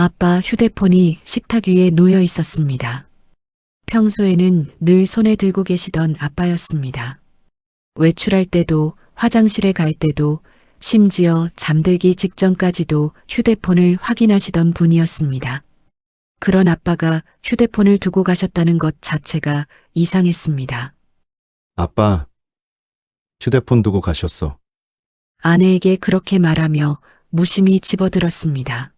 아빠 휴대폰이 식탁 위에 놓여 있었습니다. 평소에는 늘 손에 들고 계시던 아빠였습니다. 외출할 때도, 화장실에 갈 때도, 심지어 잠들기 직전까지도 휴대폰을 확인하시던 분이었습니다. 그런 아빠가 휴대폰을 두고 가셨다는 것 자체가 이상했습니다. 아빠, 휴대폰 두고 가셨어. 아내에게 그렇게 말하며 무심히 집어들었습니다.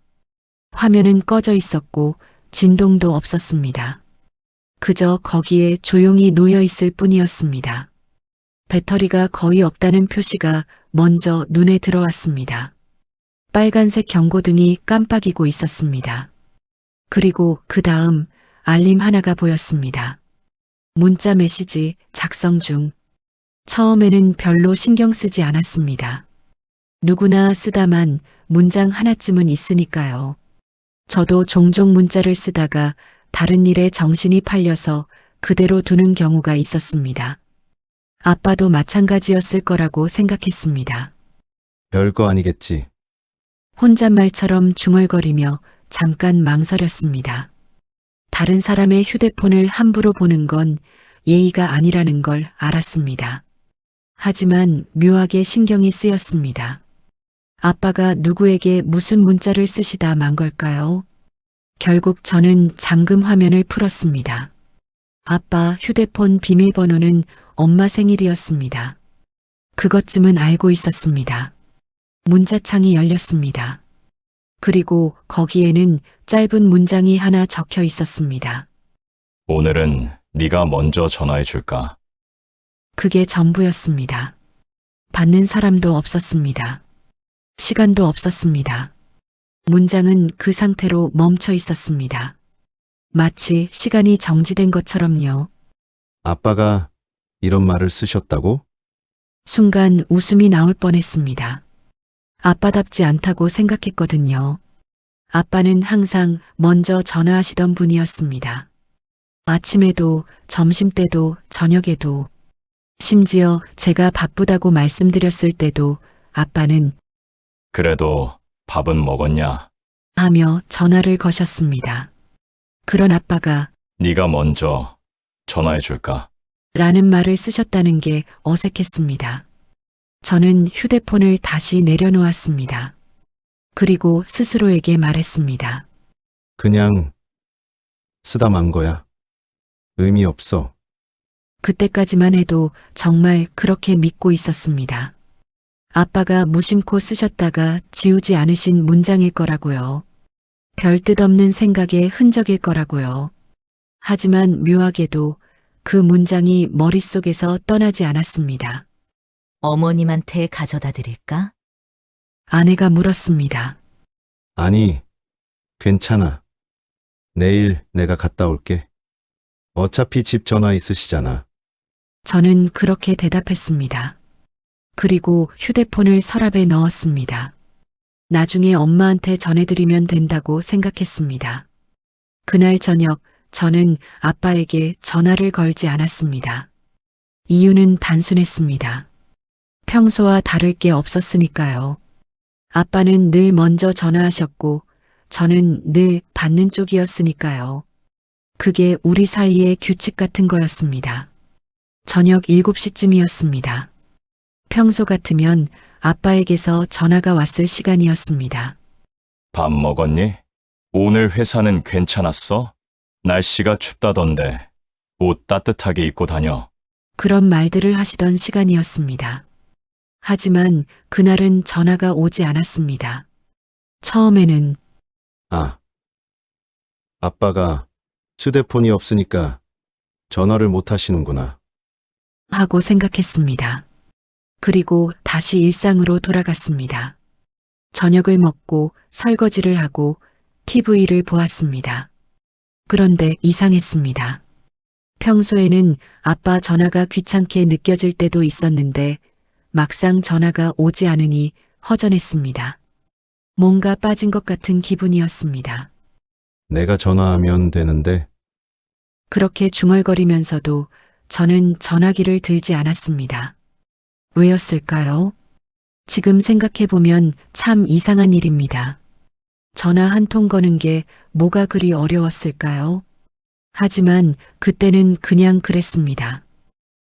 화면은 꺼져 있었고 진동도 없었습니다. 그저 거기에 조용히 놓여 있을 뿐이었습니다. 배터리가 거의 없다는 표시가 먼저 눈에 들어왔습니다. 빨간색 경고등이 깜빡이고 있었습니다. 그리고 그 다음 알림 하나가 보였습니다. 문자 메시지 작성 중. 처음에는 별로 신경 쓰지 않았습니다. 누구나 쓰다만 문장 하나쯤은 있으니까요. 저도 종종 문자를 쓰다가 다른 일에 정신이 팔려서 그대로 두는 경우가 있었습니다. 아빠도 마찬가지였을 거라고 생각했습니다. 별거 아니겠지. 혼잣말처럼 중얼거리며 잠깐 망설였습니다. 다른 사람의 휴대폰을 함부로 보는 건 예의가 아니라는 걸 알았습니다. 하지만 묘하게 신경이 쓰였습니다. 아빠가 누구에게 무슨 문자를 쓰시다 만 걸까요? 결국 저는 잠금 화면을 풀었습니다. 아빠 휴대폰 비밀번호는 엄마 생일이었습니다. 그것쯤은 알고 있었습니다. 문자창이 열렸습니다. 그리고 거기에는 짧은 문장이 하나 적혀 있었습니다. 오늘은 네가 먼저 전화해 줄까? 그게 전부였습니다. 받는 사람도 없었습니다. 시간도 없었습니다. 문장은 그 상태로 멈춰 있었습니다. 마치 시간이 정지된 것처럼요. 아빠가 이런 말을 쓰셨다고? 순간 웃음이 나올 뻔했습니다. 아빠답지 않다고 생각했거든요. 아빠는 항상 먼저 전화하시던 분이었습니다. 아침에도, 점심때도, 저녁에도, 심지어 제가 바쁘다고 말씀드렸을 때도 아빠는 그래도 밥은 먹었냐? 하며 전화를 거셨습니다. 그런 아빠가 네가 먼저 전화해 줄까? 라는 말을 쓰셨다는 게 어색했습니다. 저는 휴대폰을 다시 내려놓았습니다. 그리고 스스로에게 말했습니다. 그냥 쓰다 만 거야. 의미 없어. 그때까지만 해도 정말 그렇게 믿고 있었습니다. 아빠가 무심코 쓰셨다가 지우지 않으신 문장일 거라고요. 별 뜻 없는 생각의 흔적일 거라고요. 하지만 묘하게도 그 문장이 머릿속에서 떠나지 않았습니다. 어머님한테 가져다 드릴까? 아내가 물었습니다. 아니, 괜찮아. 내일 내가 갔다 올게. 어차피 집 전화 있으시잖아. 저는 그렇게 대답했습니다. 그리고 휴대폰을 서랍에 넣었습니다. 나중에 엄마한테 전해드리면 된다고 생각했습니다. 그날 저녁 저는 아빠에게 전화를 걸지 않았습니다. 이유는 단순했습니다. 평소와 다를 게 없었으니까요. 아빠는 늘 먼저 전화하셨고 저는 늘 받는 쪽이었으니까요. 그게 우리 사이의 규칙 같은 거였습니다. 저녁 7시쯤이었습니다. 평소 같으면 아빠에게서 전화가 왔을 시간이었습니다. 밥 먹었니? 오늘 회사는 괜찮았어? 날씨가 춥다던데 옷 따뜻하게 입고 다녀. 그런 말들을 하시던 시간이었습니다. 하지만 그날은 전화가 오지 않았습니다. 처음에는 아, 아빠가 휴대폰이 없으니까 전화를 못 하시는구나. 하고 생각했습니다. 그리고 다시 일상으로 돌아갔습니다. 저녁을 먹고 설거지를 하고 TV를 보았습니다. 그런데 이상했습니다. 평소에는 아빠 전화가 귀찮게 느껴질 때도 있었는데 막상 전화가 오지 않으니 허전했습니다. 뭔가 빠진 것 같은 기분이었습니다. 내가 전화하면 되는데. 그렇게 중얼거리면서도 저는 전화기를 들지 않았습니다. 왜였을까요? 지금 생각해보면 참 이상한 일입니다. 전화 한 통 거는 게 뭐가 그리 어려웠을까요? 하지만 그때는 그냥 그랬습니다.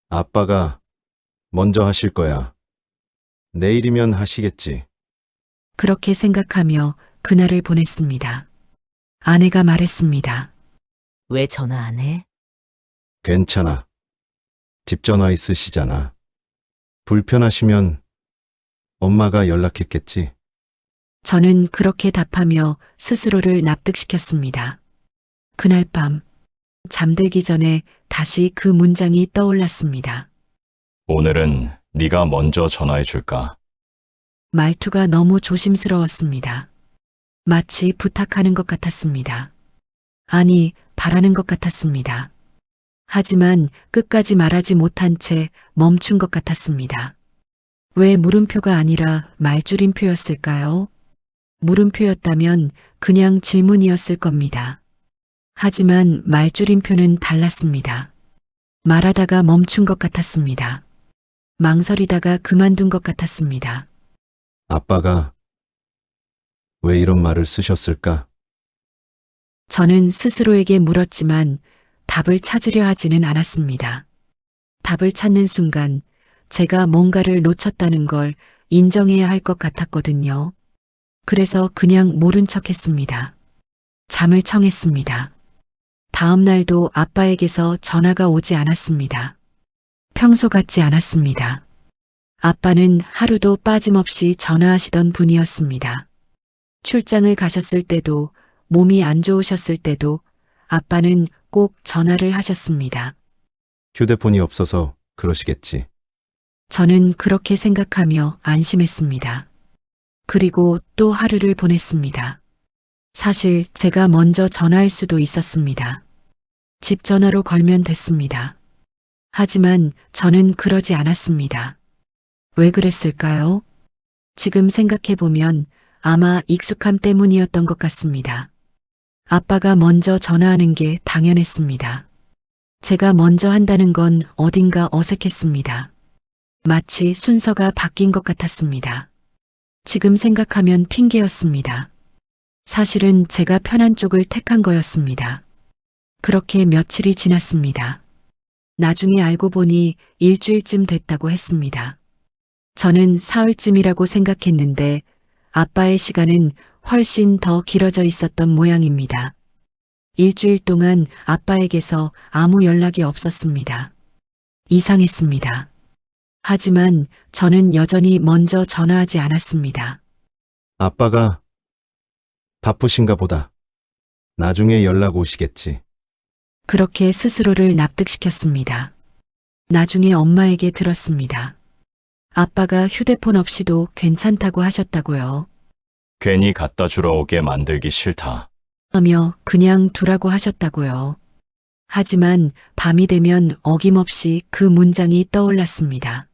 아빠가 먼저 하실 거야. 내일이면 하시겠지. 그렇게 생각하며 그날을 보냈습니다. 아내가 말했습니다. 왜 전화 안 해? 괜찮아. 집 전화 있으시잖아. 불편하시면 엄마가 연락했겠지. 저는 그렇게 답하며 스스로를 납득시켰습니다. 그날 밤, 잠들기 전에 다시 그 문장이 떠올랐습니다. 오늘은 네가 먼저 전화해 줄까? 말투가 너무 조심스러웠습니다. 마치 부탁하는 것 같았습니다. 아니, 바라는 것 같았습니다. 하지만 끝까지 말하지 못한 채 멈춘 것 같았습니다. 왜 물음표가 아니라 말줄임표였을까요? 물음표였다면 그냥 질문이었을 겁니다. 하지만 말줄임표는 달랐습니다. 말하다가 멈춘 것 같았습니다. 망설이다가 그만둔 것 같았습니다. 아빠가 왜 이런 말을 쓰셨을까? 저는 스스로에게 물었지만 답을 찾으려 하지는 않았습니다. 답을 찾는 순간 제가 뭔가를 놓쳤다는 걸 인정해야 할 것 같았거든요. 그래서 그냥 모른 척 했습니다. 잠을 청했습니다. 다음 날도 아빠에게서 전화가 오지 않았습니다. 평소 같지 않았습니다. 아빠는 하루도 빠짐없이 전화하시던 분이었습니다. 출장을 가셨을 때도, 몸이 안 좋으셨을 때도 아빠는 꼭 전화를 하셨습니다. 휴대폰이 없어서 그러시겠지. 저는 그렇게 생각하며 안심했습니다. 그리고 또 하루를 보냈습니다. 사실 제가 먼저 전화할 수도 있었습니다. 집 전화로 걸면 됐습니다. 하지만 저는 그러지 않았습니다. 왜 그랬을까요? 지금 생각해보면 아마 익숙함 때문이었던 것 같습니다. 아빠가 먼저 전화하는 게 당연했습니다. 제가 먼저 한다는 건 어딘가 어색했습니다. 마치 순서가 바뀐 것 같았습니다. 지금 생각하면 핑계였습니다. 사실은 제가 편한 쪽을 택한 거였습니다. 그렇게 며칠이 지났습니다. 나중에 알고 보니 일주일쯤 됐다고 했습니다. 저는 사흘쯤이라고 생각했는데 아빠의 시간은 훨씬 더 길어져 있었던 모양입니다. 일주일 동안 아빠에게서 아무 연락이 없었습니다. 이상했습니다. 하지만 저는 여전히 먼저 전화하지 않았습니다. 아빠가 바쁘신가 보다. 나중에 연락 오시겠지. 그렇게 스스로를 납득시켰습니다. 나중에 엄마에게 들었습니다. 아빠가 휴대폰 없이도 괜찮다고 하셨다고요. 괜히 갖다 주러 오게 만들기 싫다. 하며 그냥 두라고 하셨다고요. 하지만 밤이 되면 어김없이 그 문장이 떠올랐습니다.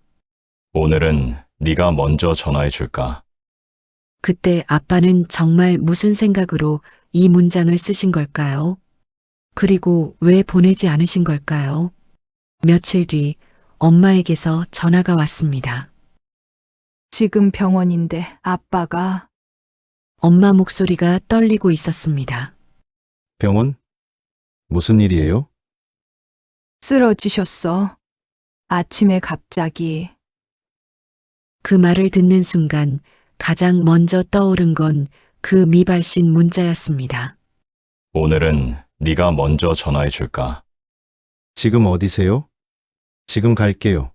오늘은 네가 먼저 전화해 줄까? 그때 아빠는 정말 무슨 생각으로 이 문장을 쓰신 걸까요? 그리고 왜 보내지 않으신 걸까요? 며칠 뒤 엄마에게서 전화가 왔습니다. 지금 병원인데 아빠가 엄마 목소리가 떨리고 있었습니다. 병원? 무슨 일이에요? 쓰러지셨어. 아침에 갑자기. 그 말을 듣는 순간 가장 먼저 떠오른 건 그 미발신 문자였습니다. 오늘은 네가 먼저 전화해 줄까? 지금 어디세요? 지금 갈게요.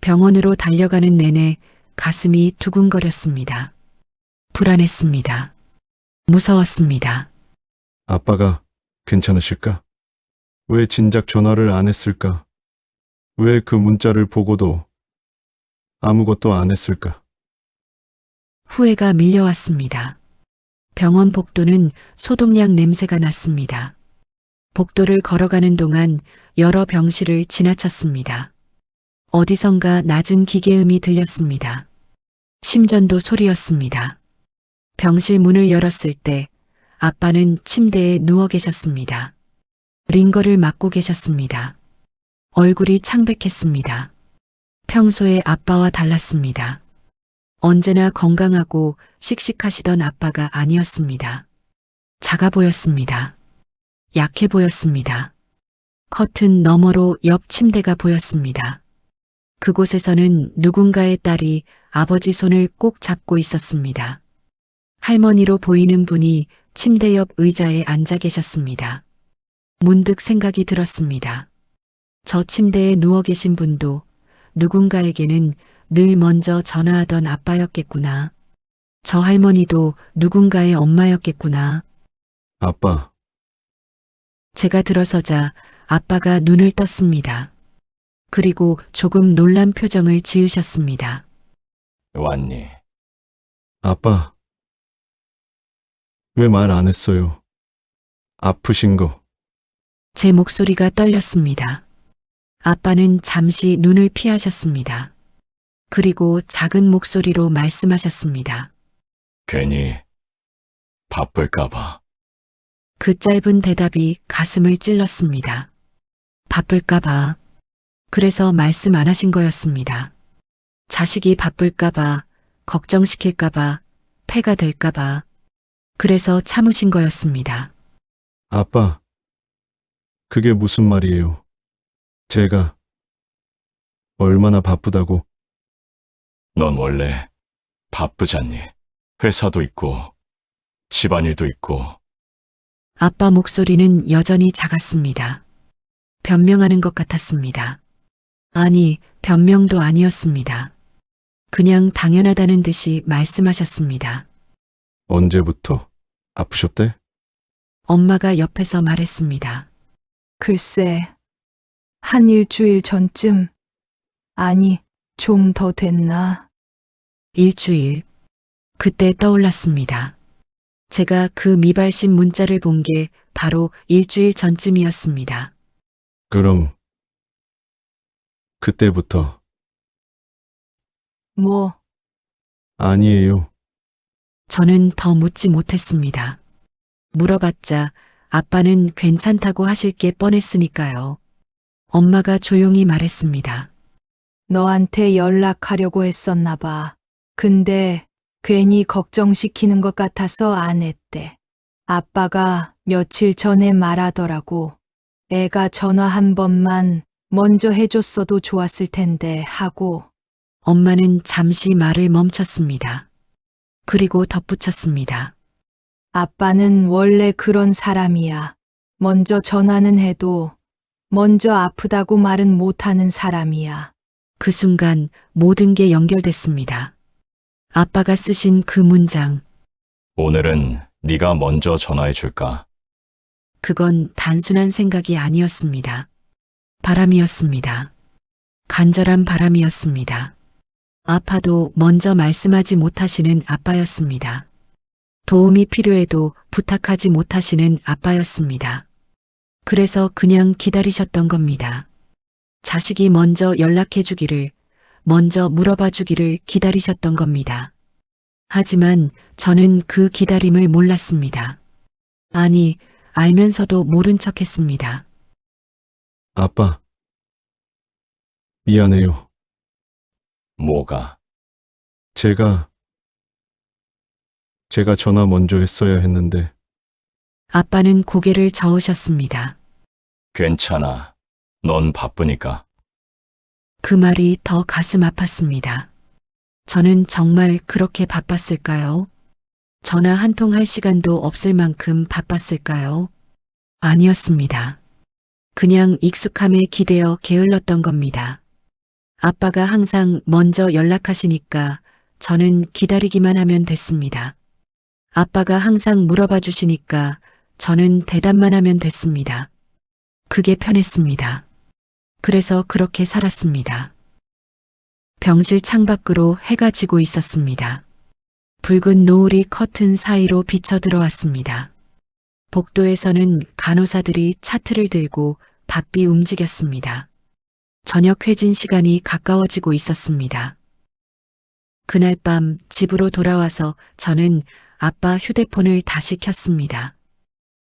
병원으로 달려가는 내내 가슴이 두근거렸습니다. 불안했습니다. 무서웠습니다. 아빠가 괜찮으실까? 왜 진작 전화를 안 했을까? 왜 그 문자를 보고도 아무것도 안 했을까? 후회가 밀려왔습니다. 병원 복도는 소독약 냄새가 났습니다. 복도를 걸어가는 동안 여러 병실을 지나쳤습니다. 어디선가 낮은 기계음이 들렸습니다. 심전도 소리였습니다. 병실 문을 열었을 때 아빠는 침대에 누워 계셨습니다. 링거를 맞고 계셨습니다. 얼굴이 창백했습니다. 평소의 아빠와 달랐습니다. 언제나 건강하고 씩씩하시던 아빠가 아니었습니다. 작아 보였습니다. 약해 보였습니다. 커튼 너머로 옆 침대가 보였습니다. 그곳에서는 누군가의 딸이 아버지 손을 꼭 잡고 있었습니다. 할머니로 보이는 분이 침대 옆 의자에 앉아 계셨습니다. 문득 생각이 들었습니다. 저 침대에 누워 계신 분도 누군가에게는 늘 먼저 전화하던 아빠였겠구나. 저 할머니도 누군가의 엄마였겠구나. 아빠, 제가 들어서자 아빠가 눈을 떴습니다. 그리고 조금 놀란 표정을 지으셨습니다. 왔니? 아빠. 왜 말 안 했어요? 아프신 거. 제 목소리가 떨렸습니다. 아빠는 잠시 눈을 피하셨습니다. 그리고 작은 목소리로 말씀하셨습니다. 괜히 바쁠까봐. 그 짧은 대답이 가슴을 찔렀습니다. 바쁠까봐. 그래서 말씀 안 하신 거였습니다. 자식이 바쁠까봐, 걱정시킬까봐, 폐가 될까봐. 그래서 참으신 거였습니다. 아빠. 그게 무슨 말이에요? 제가 얼마나 바쁘다고. 넌 원래 바쁘잖니. 회사도 있고 집안일도 있고. 아빠 목소리는 여전히 작았습니다. 변명하는 것 같았습니다. 아니, 변명도 아니었습니다. 그냥 당연하다는 듯이 말씀하셨습니다. 언제부터 아프셨대? 엄마가 옆에서 말했습니다. 글쎄, 한 일주일 전쯤, 아니, 좀 더 됐나? 일주일. 그때 떠올랐습니다. 제가 그 미발신 문자를 본 게 바로 일주일 전쯤이었습니다. 그럼 그때부터. 뭐, 아니에요. 저는 더 묻지 못했습니다. 물어봤자 아빠는 괜찮다고 하실 게 뻔했으니까요. 엄마가 조용히 말했습니다. 너한테 연락하려고 했었나 봐. 근데 괜히 걱정시키는 것 같아서 안 했대. 아빠가 며칠 전에 말하더라고. 애가 전화 한 번만 먼저 해줬어도 좋았을 텐데 하고. 엄마는 잠시 말을 멈췄습니다. 그리고 덧붙였습니다. 아빠는 원래 그런 사람이야. 먼저 전화는 해도 먼저 아프다고 말은 못하는 사람이야. 그 순간 모든 게 연결됐습니다. 아빠가 쓰신 그 문장, 오늘은 네가 먼저 전화해 줄까? 그건 단순한 생각이 아니었습니다. 바람이었습니다. 간절한 바람이었습니다. 아파도 먼저 말씀하지 못하시는 아빠였습니다. 도움이 필요해도 부탁하지 못하시는 아빠였습니다. 그래서 그냥 기다리셨던 겁니다. 자식이 먼저 연락해 주기를, 먼저 물어봐 주기를 기다리셨던 겁니다. 하지만 저는 그 기다림을 몰랐습니다. 아니, 알면서도 모른 척 했습니다. 아빠. 미안해요. 뭐가? 제가 전화 먼저 했어야 했는데. 아빠는 고개를 저으셨습니다. 괜찮아. 넌 바쁘니까. 그 말이 더 가슴 아팠습니다. 저는 정말 그렇게 바빴을까요? 전화 한 통 할 시간도 없을 만큼 바빴을까요? 아니었습니다. 그냥 익숙함에 기대어 게을렀던 겁니다. 아빠가 항상 먼저 연락하시니까 저는 기다리기만 하면 됐습니다. 아빠가 항상 물어봐 주시니까 저는 대답만 하면 됐습니다. 그게 편했습니다. 그래서 그렇게 살았습니다. 병실 창밖으로 해가 지고 있었습니다. 붉은 노을이 커튼 사이로 비쳐 들어왔습니다. 복도에서는 간호사들이 차트를 들고 바삐 움직였습니다. 저녁 회진 시간이 가까워지고 있었습니다. 그날 밤 집으로 돌아와서 저는 아빠 휴대폰을 다시 켰습니다.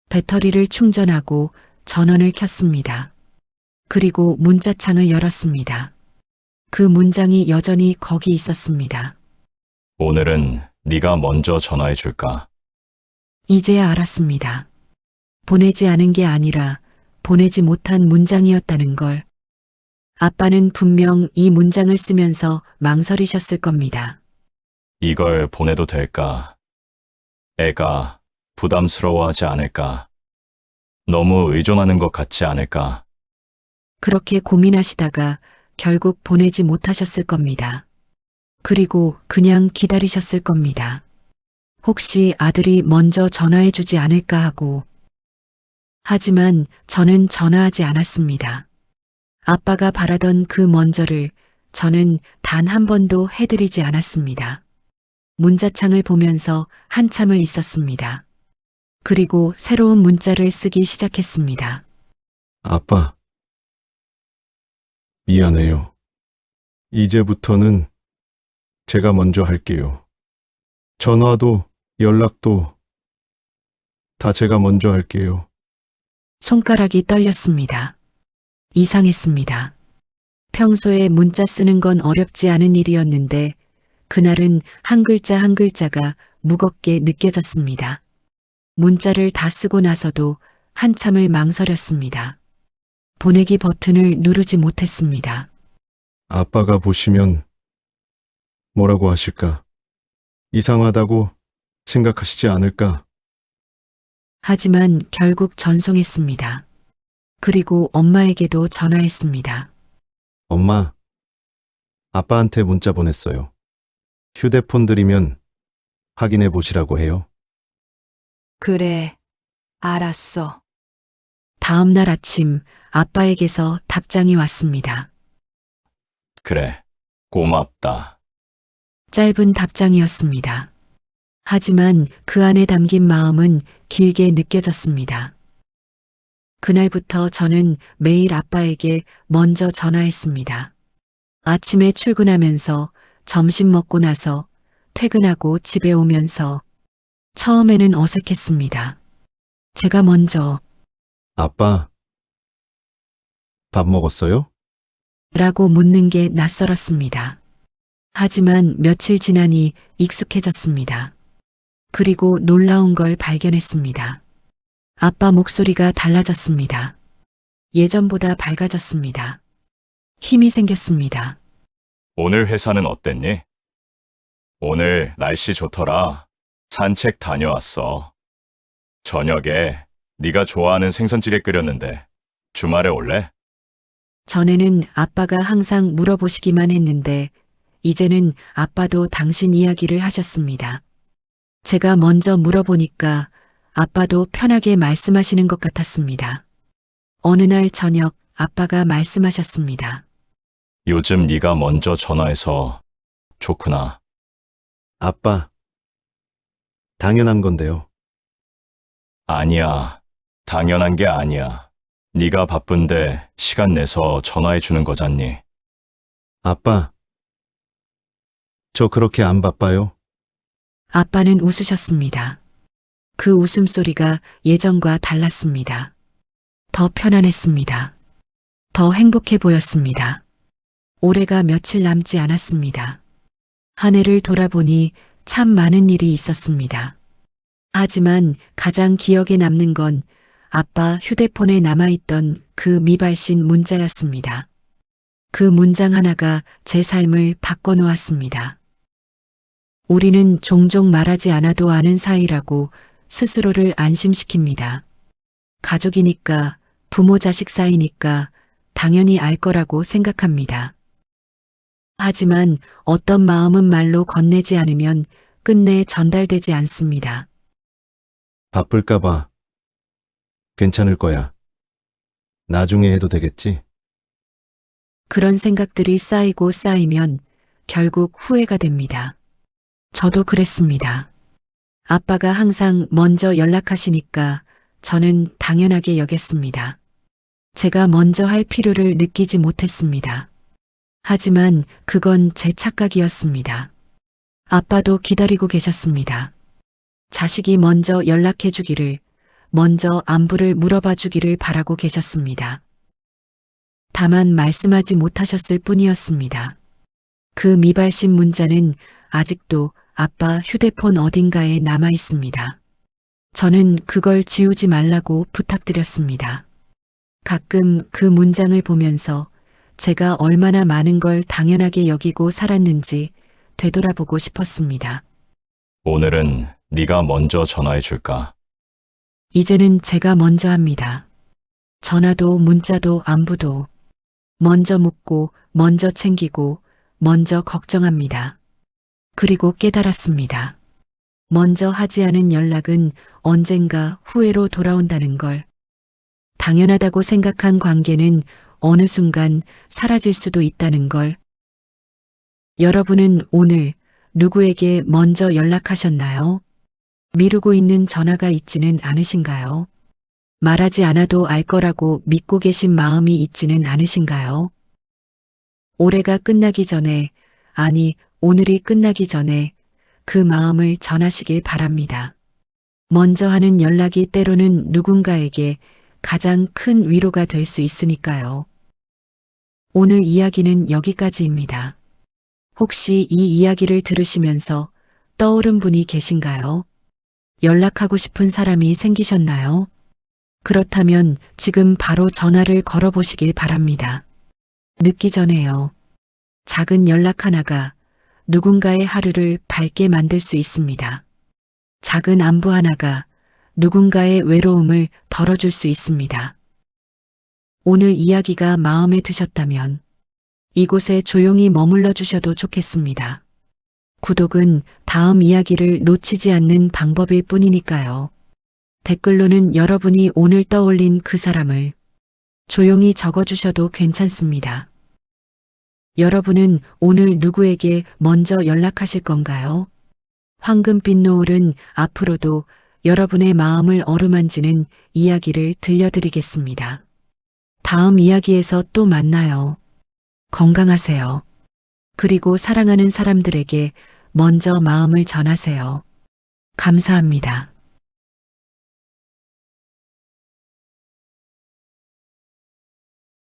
배터리를 충전하고 전원을 켰습니다. 그리고 문자창을 열었습니다. 그 문장이 여전히 거기 있었습니다. 오늘은 네가 먼저 전화해 줄까? 이제야 알았습니다. 보내지 않은 게 아니라 보내지 못한 문장이었다는 걸. 아빠는 분명 이 문장을 쓰면서 망설이셨을 겁니다. 이걸 보내도 될까? 애가 부담스러워하지 않을까? 너무 의존하는 것 같지 않을까? 그렇게 고민하시다가 결국 보내지 못하셨을 겁니다. 그리고 그냥 기다리셨을 겁니다. 혹시 아들이 먼저 전화해 주지 않을까 하고. 하지만 저는 전화하지 않았습니다. 아빠가 바라던 그 먼저를 저는 단 한 번도 해드리지 않았습니다. 문자창을 보면서 한참을 있었습니다. 그리고 새로운 문자를 쓰기 시작했습니다. 아빠, 미안해요. 이제부터는 제가 먼저 할게요. 전화도 연락도 다 제가 먼저 할게요. 손가락이 떨렸습니다. 이상했습니다. 평소에 문자 쓰는 건 어렵지 않은 일이었는데 그날은 한 글자 한 글자가 무겁게 느껴졌습니다. 문자를 다 쓰고 나서도 한참을 망설였습니다. 보내기 버튼을 누르지 못했습니다. 아빠가 보시면 뭐라고 하실까? 이상하다고 생각하시지 않을까? 하지만 결국 전송했습니다. 그리고 엄마에게도 전화했습니다. 엄마, 아빠한테 문자 보냈어요. 휴대폰 드리면 확인해 보시라고 해요. 그래, 알았어. 다음 날 아침 아빠에게서 답장이 왔습니다. 그래, 고맙다. 짧은 답장이었습니다. 하지만 그 안에 담긴 마음은 길게 느껴졌습니다. 그날부터 저는 매일 아빠에게 먼저 전화했습니다. 아침에 출근하면서, 점심 먹고 나서, 퇴근하고 집에 오면서. 처음에는 어색했습니다. 제가 먼저 아빠, 밥 먹었어요? 라고 묻는 게 낯설었습니다. 하지만 며칠 지나니 익숙해졌습니다. 그리고 놀라운 걸 발견했습니다. 아빠 목소리가 달라졌습니다. 예전보다 밝아졌습니다. 힘이 생겼습니다. 오늘 회사는 어땠니? 오늘 날씨 좋더라. 산책 다녀왔어. 저녁에 네가 좋아하는 생선찌개 끓였는데 주말에 올래? 전에는 아빠가 항상 물어보시기만 했는데 이제는 아빠도 당신 이야기를 하셨습니다. 제가 먼저 물어보니까 아빠도 편하게 말씀하시는 것 같았습니다. 어느 날 저녁 아빠가 말씀하셨습니다. 요즘 네가 먼저 전화해서 좋구나. 아빠, 당연한 건데요. 아니야. 당연한 게 아니야. 네가 바쁜데 시간 내서 전화해 주는 거잖니. 아빠, 저 그렇게 안 바빠요. 아빠는 웃으셨습니다. 그 웃음소리가 예전과 달랐습니다. 더 편안했습니다. 더 행복해 보였습니다. 올해가 며칠 남지 않았습니다. 한 해를 돌아보니 참 많은 일이 있었습니다. 하지만 가장 기억에 남는 건 아빠 휴대폰에 남아있던 그 미발신 문자였습니다. 그 문장 하나가 제 삶을 바꿔놓았습니다. 우리는 종종 말하지 않아도 아는 사이라고 스스로를 안심시킵니다. 가족이니까, 부모 자식 사이니까 당연히 알 거라고 생각합니다. 하지만 어떤 마음은 말로 건네지 않으면 끝내 전달되지 않습니다. 바쁠까봐. 괜찮을 거야. 나중에 해도 되겠지? 그런 생각들이 쌓이고 쌓이면 결국 후회가 됩니다. 저도 그랬습니다. 아빠가 항상 먼저 연락하시니까 저는 당연하게 여겼습니다. 제가 먼저 할 필요를 느끼지 못했습니다. 하지만 그건 제 착각이었습니다. 아빠도 기다리고 계셨습니다. 자식이 먼저 연락해 주기를, 먼저 안부를 물어봐 주기를 바라고 계셨습니다. 다만 말씀하지 못하셨을 뿐이었습니다. 그 미발신 문자는 아직도 아빠 휴대폰 어딘가에 남아 있습니다. 저는 그걸 지우지 말라고 부탁드렸습니다. 가끔 그 문장을 보면서 제가 얼마나 많은 걸 당연하게 여기고 살았는지 되돌아보고 싶었습니다. 오늘은 네가 먼저 전화해 줄까? 이제는 제가 먼저 합니다. 전화도 문자도 안부도 먼저 묻고 먼저 챙기고 먼저 걱정합니다. 그리고 깨달았습니다. 먼저 하지 않은 연락은 언젠가 후회로 돌아온다는 걸. 당연하다고 생각한 관계는 어느 순간 사라질 수도 있다는 걸. 여러분은 오늘 누구에게 먼저 연락하셨나요? 미루고 있는 전화가 있지는 않으신가요? 말하지 않아도 알 거라고 믿고 계신 마음이 있지는 않으신가요? 올해가 끝나기 전에, 아니, 오늘이 끝나기 전에 그 마음을 전하시길 바랍니다. 먼저 하는 연락이 때로는 누군가에게 가장 큰 위로가 될 수 있으니까요. 오늘 이야기는 여기까지입니다. 혹시 이 이야기를 들으시면서 떠오른 분이 계신가요? 연락하고 싶은 사람이 생기셨나요? 그렇다면 지금 바로 전화를 걸어보시길 바랍니다. 늦기 전에요. 작은 연락 하나가 누군가의 하루를 밝게 만들 수 있습니다. 작은 안부 하나가 누군가의 외로움을 덜어줄 수 있습니다. 오늘 이야기가 마음에 드셨다면 이곳에 조용히 머물러 주셔도 좋겠습니다. 구독은 다음 이야기를 놓치지 않는 방법일 뿐이니까요. 댓글로는 여러분이 오늘 떠올린 그 사람을 조용히 적어주셔도 괜찮습니다. 여러분은 오늘 누구에게 먼저 연락하실 건가요? 황금빛 노을은 앞으로도 여러분의 마음을 어루만지는 이야기를 들려드리겠습니다. 다음 이야기에서 또 만나요. 건강하세요. 그리고 사랑하는 사람들에게 먼저 마음을 전하세요. 감사합니다.